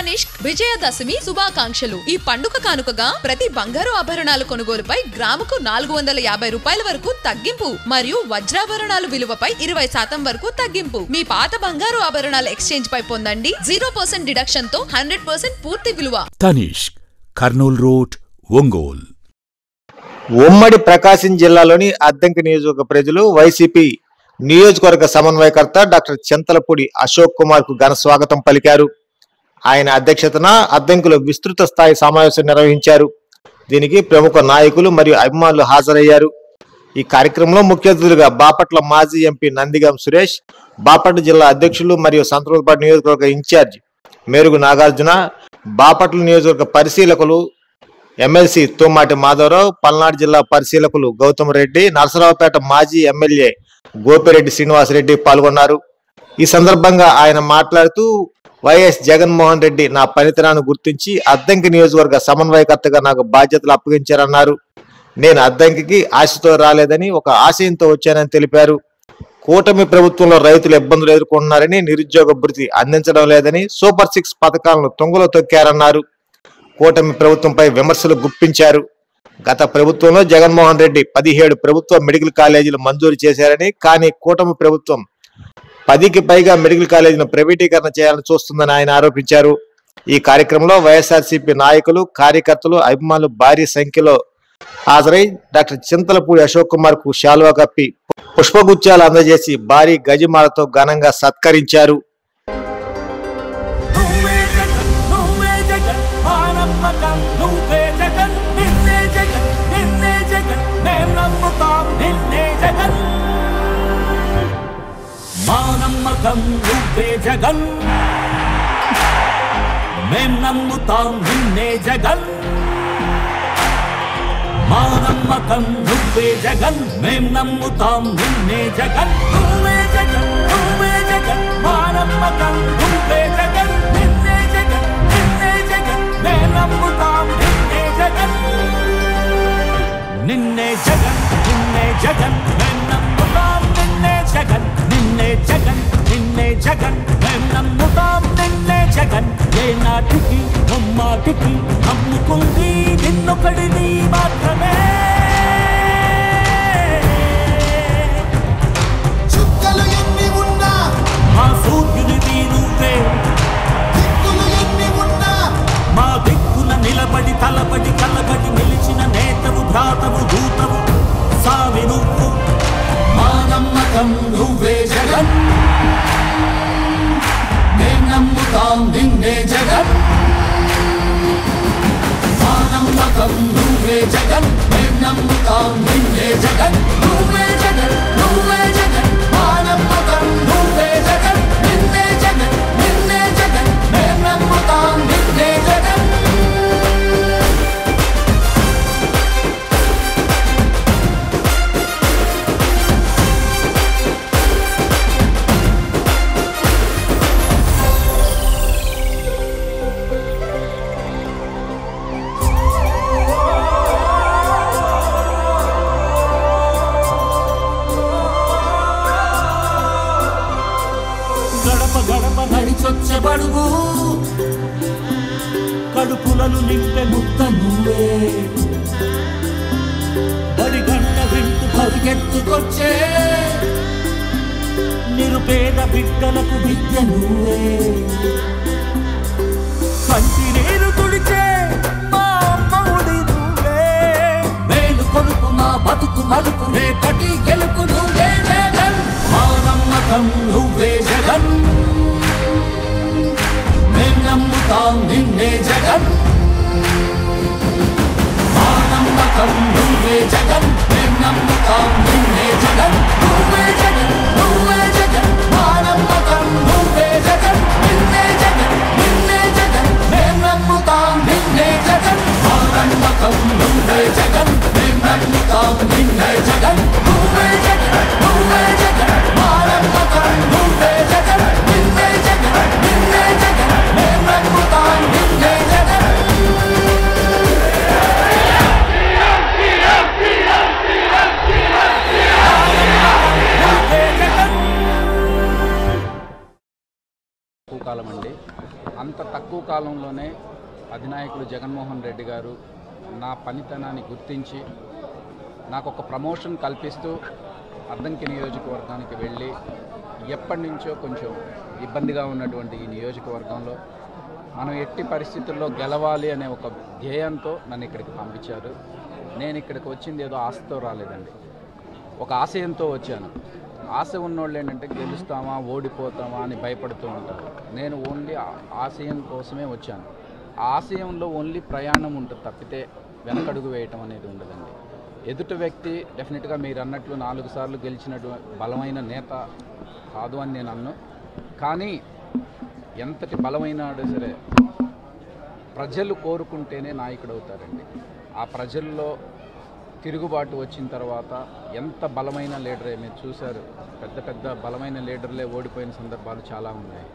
తనిష్క్ విజయదశమి శుభాకాంక్షలు. ఈ పండుగ కానుకగా ప్రతి బంగారు ఆభరణాల కొనుగోలుపై గ్రాముకు 450 రూపాయల వరకు తగ్గింపు మరియు వజ్రాభరణాల విలువపై 20% వరకు తగ్గింపు. మీ పాత బంగారు ఆభరణాల ఎక్స్చేంజ్ పై పొందండి 0% డిడక్షన్ తో 100% పూర్తి విలువ. తనిష్క్, కర్నూల్ రోడ్, ఒంగోల్. ఉమ్మడి ప్రకాశం జిల్లాలోని అద్దంకి నియోజకవర్గ ప్రజలు వైసీపీ నియోజకవర్గ సమన్వయకర్త డాక్టర్ చింతలపూడి అశోక్ కుమార్ కు ఘన స్వాగతం పలికారు. ఆయన అధ్యక్షతన అద్దంకిలో విస్తృత స్థాయి సమావేశం నిర్వహించారు. దీనికి ప్రముఖ నాయకులు మరియు అభిమానులు హాజరయ్యారు. ఈ కార్యక్రమంలో ముఖ్య అతిథులుగా బాపట్ల మాజీ ఎంపీ నందిగం సురేష్, బాపట్ల జిల్లా అధ్యక్షులు మరియు సంతనూరుపాడు నియోజకవర్గ ఇన్ఛార్జ్ మేరుగు నాగార్జున, బాపట్ల నియోజకవర్గ పరిశీలకులు ఎమ్మెల్సీ తోమాటి మాధవరావు, పల్నాడు జిల్లా పరిశీలకులు గౌతమ్ రెడ్డి, నరసరావుపేట మాజీ ఎమ్మెల్యే గోపిరెడ్డి శ్రీనివాసరెడ్డి పాల్గొన్నారు. ఈ సందర్భంగా ఆయన మాట్లాడుతూ వైఎస్ జగన్మోహన్ రెడ్డి నా పనితనాన్ని గుర్తించి అద్దంకి నియోజకవర్గ సమన్వయకర్తగా నాకు బాధ్యతలు అప్పగించారన్నారు. నేను అద్దంకి ఆశతో రాలేదని ఒక ఆశయంతో వచ్చానని తెలిపారు. కూటమి ప్రభుత్వంలో రైతులు ఇబ్బందులు ఎదుర్కొంటున్నారని, నిరుద్యోగ భృతి అందించడం లేదని, సూపర్ 6 పథకాలను తుంగలో తొక్కారన్నారు. కూటమి ప్రభుత్వంపై విమర్శలు గుప్పించారు. గత ప్రభుత్వంలో జగన్మోహన్ రెడ్డి 17 ప్రభుత్వ మెడికల్ కాలేజీలు మంజూరు చేశారని, కానీ కూటమి ప్రభుత్వం 10కి పైగా మెడికల్ కాలేజీలను ప్రైవేటీకరణ చేయాలని చూస్తుందని ఆయన ఆరోపించారు. ఈ కార్యక్రమంలో వైఎస్ఆర్సీపీ నాయకులు, కార్యకర్తలు, అభిమానులు భారీ సంఖ్యలో హాజరై డాక్టర్ చింతలపూడి అశోక్ కుమార్ కు శాలువా కప్పి పుష్పగుచ్చాలు అందజేసి భారీ గజమాలతో ఘనంగా సత్కరించారు. జగన్ మేం నమ్ముతాం నిన్నే జగన్, మా నమ్మకం నువ్వే జగన్, మేం నమ్ముతాం నిన్నే జగన్, నువ్వే జగన్, నువ్వే జగన్, మా నమ్మకం నువ్వే జగన్, నిన్నే జగన్, నిన్నే జగన్, మేం నమ్ముతాం నిన్నే జగన్, నిన్నే జగన్, నిన్నే జగన్, మేం నమ్ముతాం నిన్నే జగన్, నిన్నే జగన్, నిన్నే జగన్, మేం నమ్ముతాం నిన్నే జగన్. ఏ నాటికి నమ్మాటికి నమ్ముకుంది నిన్నొకడిని మాత్రమే. చుక్కలు ఎన్ని ఉన్నా మా సూర్యునిది నువ్వే, దిక్కులు ఎన్ని ఉన్నా మా దిక్కున నిలబడి తలబడి కలబడి నిలిచిన నేతవు, భ్రాతవు, దూతవు, సావి నువ్వు. మా నమ్మకం నువ్వే జగన్, మేం నమ్ముతాం నిన్నే జగన్, మా నమ్మకం నువ్వే జగన్, మేం నమ్ముతాం నిన్నే జగన్, నువ్వే జగన్, నువ్వే జగన్, మా నమ్మకం నువ్వే జగన్, నిన్నే జగన్, నిన్నే జగన్, మేం నమ్ముతాం నిన్నే జగన్. నడిచొచ్చబడుగు కడుపులను నింపే ముద్ద నువ్వే, బడి గంట వింటూ పరిగెత్తుకొచ్చే నిరుపేద బిడ్డలకు విద్య నువ్వే, కంటి నీరు తుడిచే మా అమ్మఒడి నువ్వే, మేలు కొడుకు మా బతుకు మలుపు రేపటి గెలుపు నువ్వే జగన్, మా నమ్మకం నువ్వే జగన్, మేం నమ్ముతాం నిన్నే జగన్, మా నమ్మకం నువ్వే జగన్, మేం నమ్ముతాం నిన్నే జగన్, నువ్వే జగన్, నువ్వే జగన్, మా నమ్మకం నువ్వే జగన్, నిన్నే జగన్, నిన్నే జగన్, మేం నమ్ముతాం నిన్నే జగన్, మా నమ్మకం నువ్వే జగన్, మేం నమ్ముతాం నిన్నే జగన్, నువ్వే జగన్, నువ్వే జగన్, మా నమ్మకం నువ్వే జగన్, నిన్నే జగన్, నిన్నే జగన్, మేం నమ్ముతాం నిన్నే జగన్. నువ్వే జగన్ తక్కువ కాలంలోనే అధినాయకులు జగన్మోహన్ రెడ్డి గారు నా పనితనాన్ని గుర్తించి నాకు ఒక ప్రమోషన్ కల్పిస్తూ అద్దంకి నియోజకవర్గానికి వెళ్ళి ఎప్పటి నుంచో కొంచెం ఇబ్బందిగా ఉన్నటువంటి ఈ నియోజకవర్గంలో మనం ఎట్టి పరిస్థితుల్లో గెలవాలి అనే ఒక ధ్యేయంతో నన్ను ఇక్కడికి పంపించారు. నేను ఇక్కడికి వచ్చింది ఏదో ఆశతో రాలేదండి, ఒక ఆశయంతో వచ్చాను. ఆశ ఉన్నోళ్ళు ఏంటంటే గెలుస్తామా ఓడిపోతామా అని భయపడుతూ ఉంటారు. నేను ఓన్లీ ఆశయం కోసమే వచ్చాను. ఆ ఆశయంలో ఓన్లీ ప్రయాణం ఉంటుంది తప్పితే వెనకడుగు వేయటం అనేది ఉండదండి. ఎదుటి వ్యక్తి డెఫినెట్గా మీరు అన్నట్లు 4 సార్లు గెలిచినటువంటి బలమైన నేత కాదు అని నేను అన్ను. కానీ ఎంతటి బలమైన సరే ప్రజలు కోరుకుంటేనే నాయకుడు అవుతారండి. ఆ ప్రజల్లో తిరుగుబాటు వచ్చిన తర్వాత ఎంత బలమైన లీడరే మీరు చూశారు. పెద్ద పెద్ద బలమైన లీడర్లే ఓడిపోయిన సందర్భాలు చాలా ఉన్నాయి.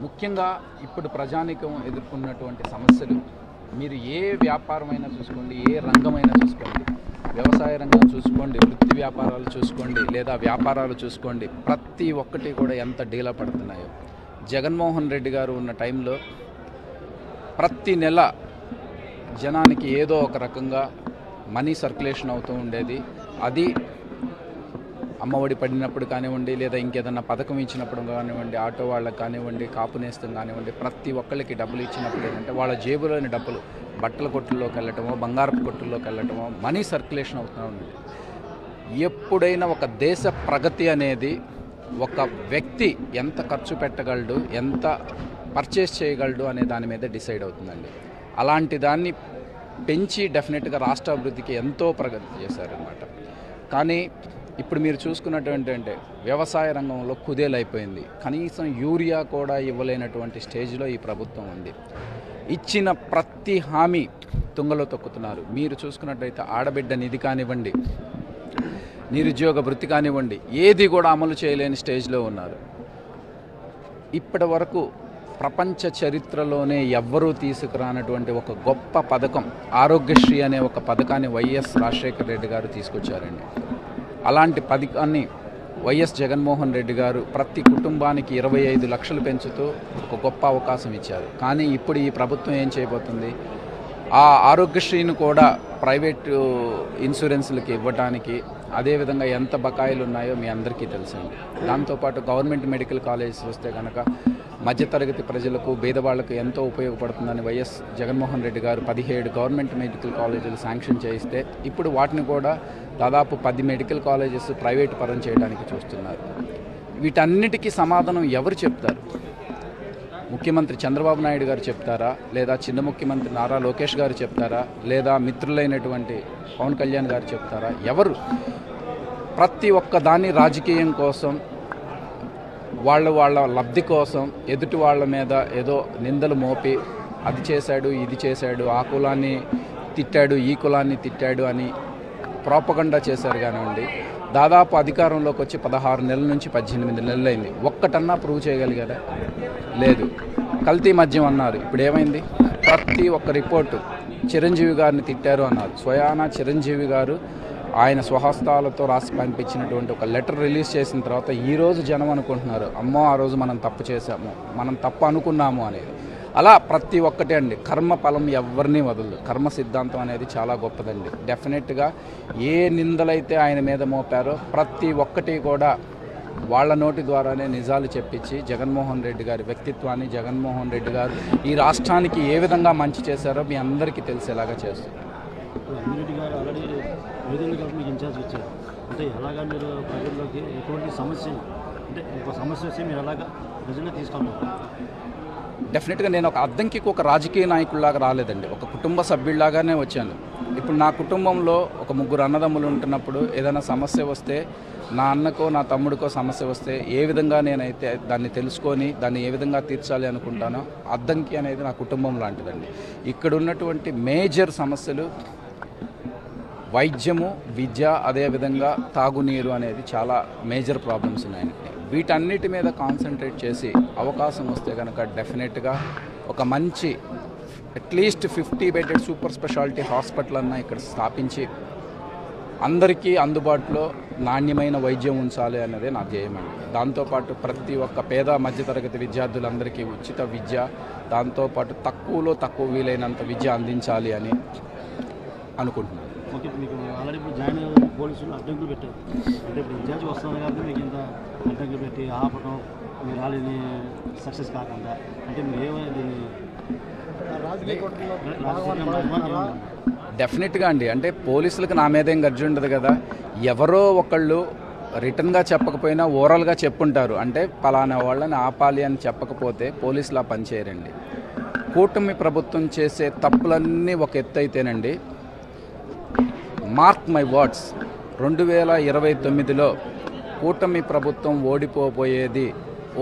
ముఖ్యంగా ఇప్పుడు ప్రజానీకం ఎదుర్కొన్నటువంటి సమస్యలు మీరు ఏ వ్యాపారమైనా చూసుకోండి, ఏ రంగమైనా చూసుకోండి, వ్యవసాయ రంగం చూసుకోండి, వృత్తి వ్యాపారాలు చూసుకోండి, లేదా వ్యాపారాలు చూసుకోండి, ప్రతి ఒక్కటి కూడా ఎంత డీలా పడుతున్నాయో. జగన్మోహన్ రెడ్డి గారు ఉన్న టైంలో ప్రతి నెల జనానికి ఏదో ఒక రకంగా మనీ సర్క్యులేషన్ అవుతూ ఉండేది. అది అమ్మఒడి పడినప్పుడు కానివ్వండి, లేదా ఇంకేదన్నా పథకం ఇచ్చినప్పుడు కానివ్వండి, ఆటో వాళ్ళకి కానివ్వండి, కాపు నేస్తం కానివ్వండి, ప్రతి ఒక్కరికి డబ్బులు ఇచ్చినప్పుడు ఏంటంటే వాళ్ళ జేబులోని డబ్బులు బట్టల కొట్టుల్లోకి వెళ్ళటమో, బంగారపు కొట్టుల్లోకి వెళ్ళటమో, మనీ సర్క్యులేషన్ అవుతూ ఉండేది. ఎప్పుడైనా ఒక దేశ ప్రగతి అనేది ఒక వ్యక్తి ఎంత ఖర్చు పెట్టగలడు, ఎంత పర్చేస్ చేయగలడు అనే దాని మీద డిసైడ్ అవుతుందండి. అలాంటి దాన్ని పెంచి డెఫినెట్గా రాష్ట్ర అభివృద్ధికి ఎంతో ప్రగతి చేశారనమాట. కానీ ఇప్పుడు మీరు చూసుకున్నటువంటి అంటే వ్యవసాయ రంగంలో కుదేలైపోయింది. కనీసం యూరియా కూడా ఇవ్వలేనటువంటి స్టేజ్లో ఈ ప్రభుత్వం ఉంది. ఇచ్చిన ప్రతి హామీ తుంగలో తొక్కుతున్నారు. మీరు చూసుకున్నట్టయితే ఆడబిడ్డ నిధి కానివ్వండి, నిరుద్యోగ వృత్తి కానివ్వండి, ఏది కూడా అమలు చేయలేని స్టేజ్లో ఉన్నారు. ఇప్పటి వరకు ప్రపంచ చరిత్రలోనే ఎవ్వరూ తీసుకురానటువంటి ఒక గొప్ప పథకం ఆరోగ్యశ్రీ అనే ఒక పథకాన్ని వైఎస్ రాజశేఖర రెడ్డి గారు తీసుకొచ్చారండి. అలాంటి పథకాన్ని వైఎస్ జగన్మోహన్ రెడ్డి గారు ప్రతి కుటుంబానికి 25 లక్షలు పెంచుతూ ఒక గొప్ప అవకాశం ఇచ్చారు. కానీ ఇప్పుడు ఈ ప్రభుత్వం ఏం చేయబోతుంది, ఆ ఆరోగ్యశ్రీని కూడా ప్రైవేటు ఇన్సూరెన్స్లకి ఇవ్వడానికి, అదేవిధంగా ఎంత బకాయిలు ఉన్నాయో మీ అందరికీ తెలుసండి. దాంతోపాటు గవర్నమెంట్ మెడికల్ కాలేజెస్ వస్తే కనుక మధ్యతరగతి ప్రజలకు, పేదవాళ్లకు ఎంతో ఉపయోగపడుతుందని వైఎస్ జగన్మోహన్ రెడ్డి గారు 17 గవర్నమెంట్ మెడికల్ కాలేజీలు శాంక్షన్ చేయిస్తే ఇప్పుడు వాటిని కూడా దాదాపు 10 మెడికల్ కాలేజెస్ ప్రైవేటు పరం చేయడానికి చూస్తున్నారు. వీటన్నిటికీ సమాధానం ఎవరు చెప్తారు? ముఖ్యమంత్రి చంద్రబాబు నాయుడు గారు చెప్తారా, లేదా చిన్న ముఖ్యమంత్రి నారా లోకేష్ గారు చెప్తారా, లేదా మిత్రులైనటువంటి పవన్ కళ్యాణ్ గారు చెప్తారా? ఎవరు? ప్రతి ఒక్క దాన్ని రాజకీయం కోసం, వాళ్ళ లబ్ధి కోసం ఎదుటి వాళ్ళ మీద ఏదో నిందలు మోపి అది చేశాడు, ఇది చేశాడు, ఆ కులాన్ని తిట్టాడు, ఈ కులాన్ని తిట్టాడు అని ప్రోపగండా చేశారు. కానివ్వండి, దాదాపు అధికారంలోకి వచ్చి 16 నెలల నుంచి 18 నెలలైంది. ఒక్కటన్నా ప్రూవ్ చేయగలిగారా? లేదు. కల్తీ మద్యం అన్నారు, ఇప్పుడు ఏమైంది? ప్రతి ఒక్క రిపోర్టు చిరంజీవి గారిని తిట్టారు అన్నారు. స్వయానా చిరంజీవి గారు ఆయన స్వహస్తాలతో రాసి పంపించినటువంటి ఒక లెటర్ రిలీజ్ చేసిన తర్వాత ఈరోజు జనం అనుకుంటున్నారు, అమ్మో ఆ రోజు మనం తప్పు చేశాము, మనం తప్పు అనుకున్నాము అనేది. అలా ప్రతి ఒక్కటే అండి, కర్మ ఫలం ఎవరిని వదలదు. కర్మ సిద్ధాంతం అనేది చాలా గొప్పదండి. డెఫినెట్గా ఏ నిందలైతే ఆయన మీద మోపారో ప్రతి ఒక్కటి కూడా వాళ్ళ నోటి ద్వారానే నిజాలు చెప్పించి జగన్మోహన్ రెడ్డి గారి వ్యక్తిత్వాన్ని, జగన్మోహన్ రెడ్డి గారు ఈ రాష్ట్రానికి ఏ విధంగా మంచి చేశారో మీ అందరికీ తెలిసేలాగా చేస్తారు. అమ్మిరెడ్డి గారు ఆల్రెడీ వేదికల గవర్నమెంట్ ఇన్ఛార్జ్ ఇచ్చారు. అంటే ఎలాగా మీరు ప్రజల్లోకి ఎటువంటి సమస్య, అంటే ఒక సమస్య వస్తే మీరు ఎలాగా ప్రజల్లో తీసుకున్నారు? డెఫినెట్గా నేను ఒక అద్దంకి ఒక రాజకీయ నాయకుడిలాగా రాలేదండి, ఒక కుటుంబ సభ్యుడిలాగానే వచ్చాను. ఇప్పుడు నా కుటుంబంలో ఒక 3 అన్నదమ్ములు ఉంటున్నప్పుడు ఏదైనా సమస్య వస్తే, నా అన్నకో నా తమ్ముడికో సమస్య వస్తే ఏ విధంగా నేనైతే దాన్ని తెలుసుకొని దాన్ని ఏ విధంగా తీర్చాలి అనుకుంటానో, అద్దంకి అనేది నా కుటుంబం లాంటిదండి. ఇక్కడ ఉన్నటువంటి మేజర్ సమస్యలు వైద్యము, విద్య, అదేవిధంగా తాగునీరు అనేది చాలా మేజర్ ప్రాబ్లమ్స్ ఉన్నాయండి. వీటన్నిటి మీద కాన్సన్ట్రేట్ చేసి అవకాశం వస్తే కనుక డెఫినెట్గా ఒక మంచి at least 50 bedded super speciality hospital అన్నా ఇక్కడ స్థాపించి అందరికీ అందుబాటులో నాణ్యమైన వైద్యం ఉంచాలి అన్నదే నా ధ్యేయం అండి. దాంతోపాటు ప్రతి ఒక్క పేద మధ్యతరగతి విద్యార్థులందరికీ ఉచిత విద్య, దాంతోపాటు తక్కువ వీలైనంత విద్య అందించాలి అని అనుకుంటున్నాను. ఓకే, మీకు ఆల్రెడీ ఇప్పుడు జాయిన్ పోలీసులు అడ్డంకులు పెట్టారు, అంటే ఇప్పుడు విద్యార్థి వస్తున్నారు కాబట్టి మీకు ఇంత అడ్డంకులు పెట్టి ఆపటం, మీరు రాలేని సక్సెస్ కాకుండా, అంటే మీరు ఏమైంది డెఫినెట్గా అండి. అంటే పోలీసులకు నా మీద ఏం గర్జి ఉండదు కదా. ఎవరో ఒకళ్ళు రిటర్న్గా చెప్పకపోయినా ఓరల్గా చెప్పుంటారు. అంటే పలానా వాళ్ళని ఆపాలి అని చెప్పకపోతే పోలీసులు ఆ పని చేయరండి. కూటమి ప్రభుత్వం చేసే తప్పులన్నీ ఒక ఎత్తు అయితేనండి, మార్క్ మై వర్డ్స్, 2029లో కూటమి ప్రభుత్వం ఓడిపోబోయేది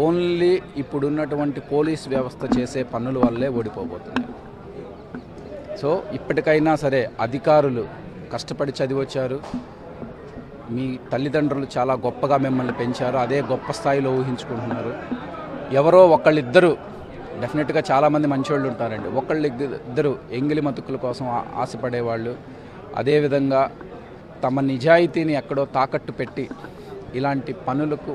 ఓన్లీ ఇప్పుడున్నటువంటి పోలీస్ వ్యవస్థ చేసే పనుల వల్లే ఓడిపోబోతుంది. సో ఇప్పటికైనా సరే అధికారులు కష్టపడి చదివొచ్చారు, మీ తల్లిదండ్రులు చాలా గొప్పగా మిమ్మల్ని పెంచారు, అదే గొప్ప స్థాయిలో ఊహించుకుంటున్నారు. ఎవరో ఒకళ్ళిద్దరు, డెఫినెట్గా చాలామంది మంచివాళ్ళు ఉంటారండి, ఒకళ్ళిద్దరు ఎంగిలి మతుకుల కోసం ఆశపడేవాళ్ళు, అదేవిధంగా తమ నిజాయితీని ఎక్కడో తాకట్టు పెట్టి ఇలాంటి పనులకు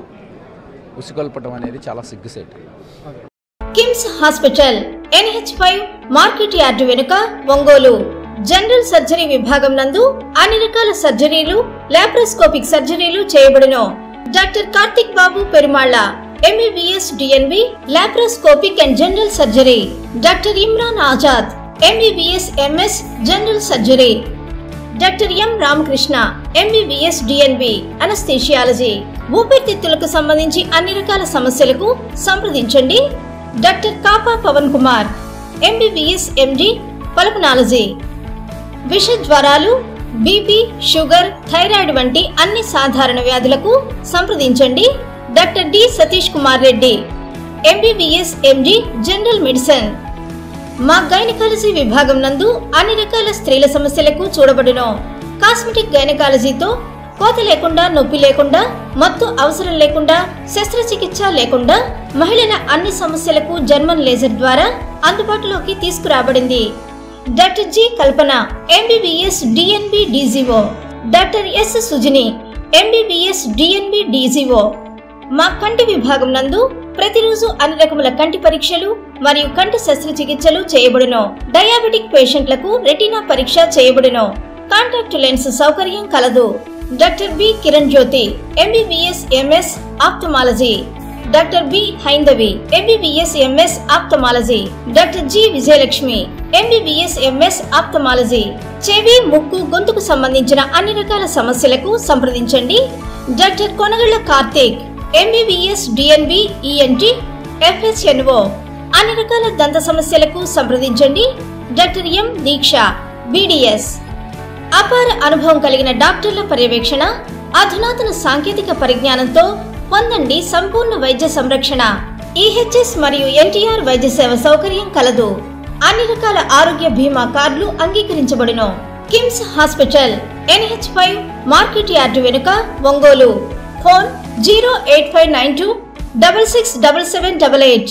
ఉసిగొల్పడం అనేది చాలా సిగ్గుసేటు. KIMS hospital NH5 market yard వెనుక, ఒంగోలు. జనరల్ సర్జరీ విభాగం నందు అన్ని రకాల సర్జరీలు, లాప్రోస్కోపిక్ సర్జరీలు చేయబడును. Doctor Karthik Babu Perumalla MBBS DNB laparoscopic and general surgery. Doctor Imran Azad MBBS MS general surgery. Doctor M Ramakrishna MBBS DNB anaesthesiology. ఊపిరితిత్తులకు సంబంధించి అన్ని రకాల సమస్యలకు సంప్రదించండి. Doctor Kapa Pavan Kumar MBBS MD pulmonology. విష జ్వరాలు, బీపీ, షుగర్, థైరాయిడ్ వంటి అన్ని సాధారణ వ్యాధులకు సంప్రదించండి. Doctor D Satish Kumar Reddy MBBS MD general medicine. మా గైనకాలజీ విభాగం నందు అన్ని రకాల స్త్రీల సమస్యలకు చూడబడును. కాస్మెటిక్ గైనకాలజీతో కోత లేకుండా, నొప్పి లేకుండా, మత్తు అవసరం లేకుండా, శస్త్రచికిత్స లేకుండా మహిళల అన్ని సమస్యలకు జర్మన్ లేజర్ ద్వారా అందుబాటులోకి తీసుకురాబడింది. డాక్టర్ జి కల్పన MBBS DNB DGO. Doctor yes Sujini MBBS DNB DGO. మా కంటి విభాగం నందు ప్రతిరోజు అన్ని రకముల కంటి పరీక్షలు మరియు కంటి శస్త్రచికిత్సలు చేయబడును. డయాబెటిక్ పేషెంట్లకు రెటీనా పరీక్ష చేయబడును. కాంటాక్ట్ లెన్స్ సౌకర్యం కలదు. Doctor B Kiran Jyothi MBBS MS ophthalmology. Doctor B Haindavi MBBS MS ophthalmology. Doctor G Vijayalakshmi MBBS MS ophthalmology. చెవి, ముక్కు, గొంతుకు సంబంధించిన అన్ని రకాల సమస్యలకు సంప్రదించండి. Doctor Konagalla Karthik MBBS DNB ENT FHNO. అన్ని రకాల దంత సమస్యలకు సంప్రదించండి. Doctor M Deeksha BDS. అపార అనుభవం కలిగిన డాక్టర్ల పర్యవేక్షణ, అధునాతన సాంకేతిక పరిజ్ఞానంతో పొందండి సంపూర్ణ వైద్య సంరక్షణ. EHS మరియు NTR వైద్య సేవ సౌకర్యం కలదు. అన్ని రకాల ఆరోగ్య బీమా కార్డులు అంగీకరించబడును. KIMS hospital NH5 market yard వెనుక, ఒంగోలు. ఫోన్ 08592 667788.